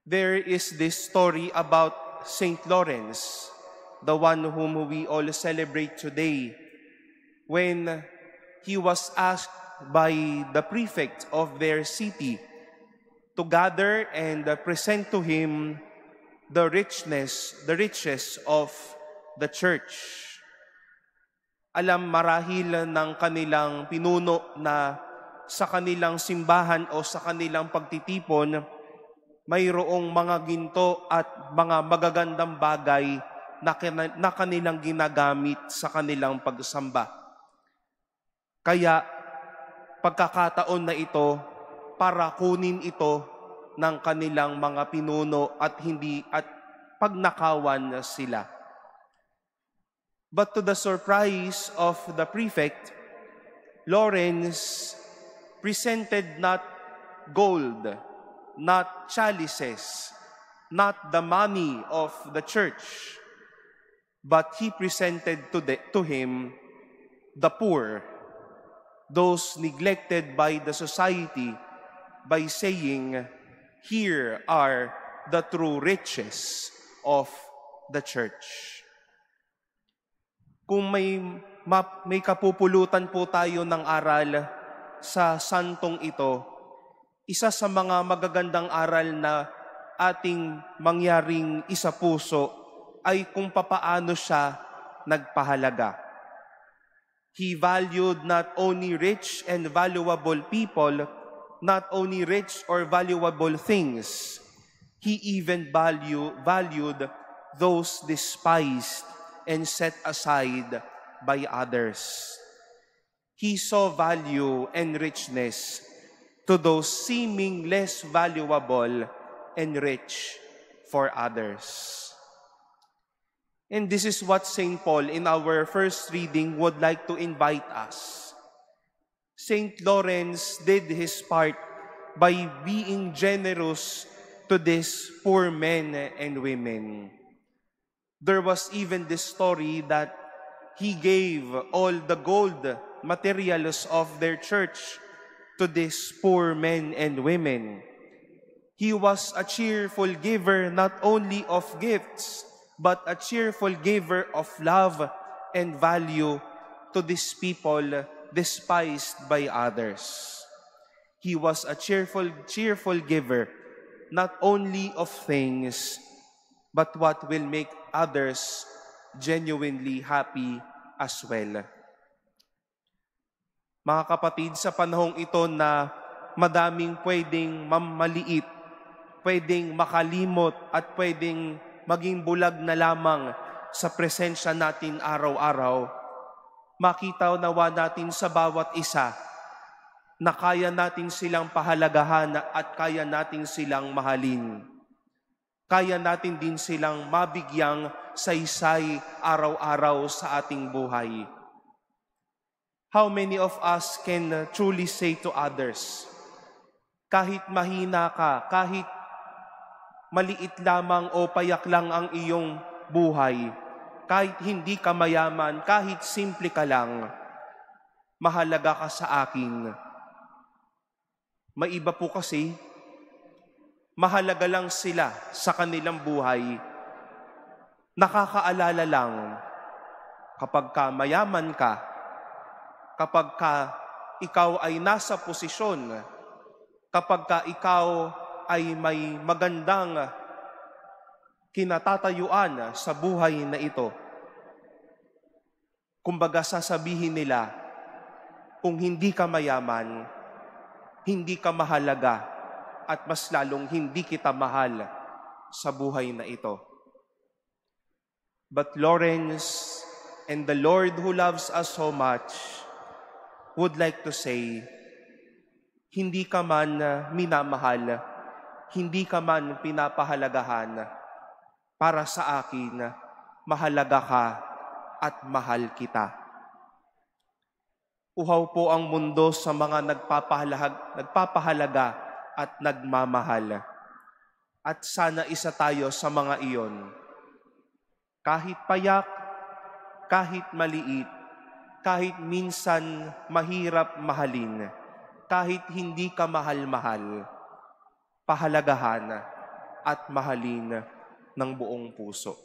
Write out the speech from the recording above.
There is this story about Saint Lawrence, the one whom we all celebrate today, when he was asked by the prefect of their city to gather and present to him the riches of the church. Alam marahil ng kanilang pinuno na sa kanilang simbahan o sa kanilang pagtitipon, mayroong mga ginto at mga magagandang bagay na kanilang ginagamit sa kanilang pagsamba. Kaya pagkakataon na ito para kunin ito ng kanilang mga pinuno at pagnakawan sila. But to the surprise of the prefect, Lawrence presented not gold, not chalices, not the money of the church, but he presented to him the poor, those neglected by the society, by saying, "Here are the true riches of the church." Kung may kapupulutan po tayo ng aral sa santong ito, isa sa mga magagandang aral na ating mangyaring isa puso ay kung papaano siya nagpahalaga. He valued not only rich and valuable people, not only rich or valuable things, he even valued those despised and set aside by others. He saw value and richness to those seeming less valuable and rich for others. And this is what St. Paul in our first reading would like to invite us. St. Lawrence did his part by being generous to these poor men and women. There was even this story that he gave all the gold materials of their church to these poor men and women. He was a cheerful giver not only of gifts, but a cheerful giver of love and value to these people despised by others. He was a cheerful giver not only of things, but what will make others genuinely happy as well. Mga kapatid, sa panahong ito na madaming pwedeng maliit, pwedeng makalimot at pwedeng maging bulag na lamang sa presensya natin araw-araw, makita nawa natin sa bawat isa na kaya natin silang pahalagahan at kaya natin silang mahalin. Kaya natin din silang mabigyang saysay araw-araw sa ating buhay. How many of us can truly say to others, kahit mahina ka, kahit maliit lamang o payak lang ang iyong buhay, kahit hindi ka mayaman, kahit simple ka lang, mahalaga ka sa akin. May iba po kasi, mahalaga lang sila sa kanilang buhay. Nakakaalala lang kapag ka mayaman ka, kapag ka ikaw ay nasa posisyon, kapag ka ikaw ay may magandang kinatatayuan sa buhay na ito. Kumbaga sasabihin nila, kung hindi ka mayaman, hindi ka mahalaga, at mas lalong hindi kita mahal sa buhay na ito. But Lawrence and the Lord who loves us so much would like to say, hindi ka man minamahal, hindi ka man pinapahalagahan, para sa akin, mahalaga ka at mahal kita. Uhaw po ang mundo sa mga nagpapahalaga at nagmamahal. At sana isa tayo sa mga iyon. Kahit payak, kahit maliit, kahit minsan mahirap mahalin, kahit hindi ka mahal-mahal, pahalagahan at mahalin ng buong puso.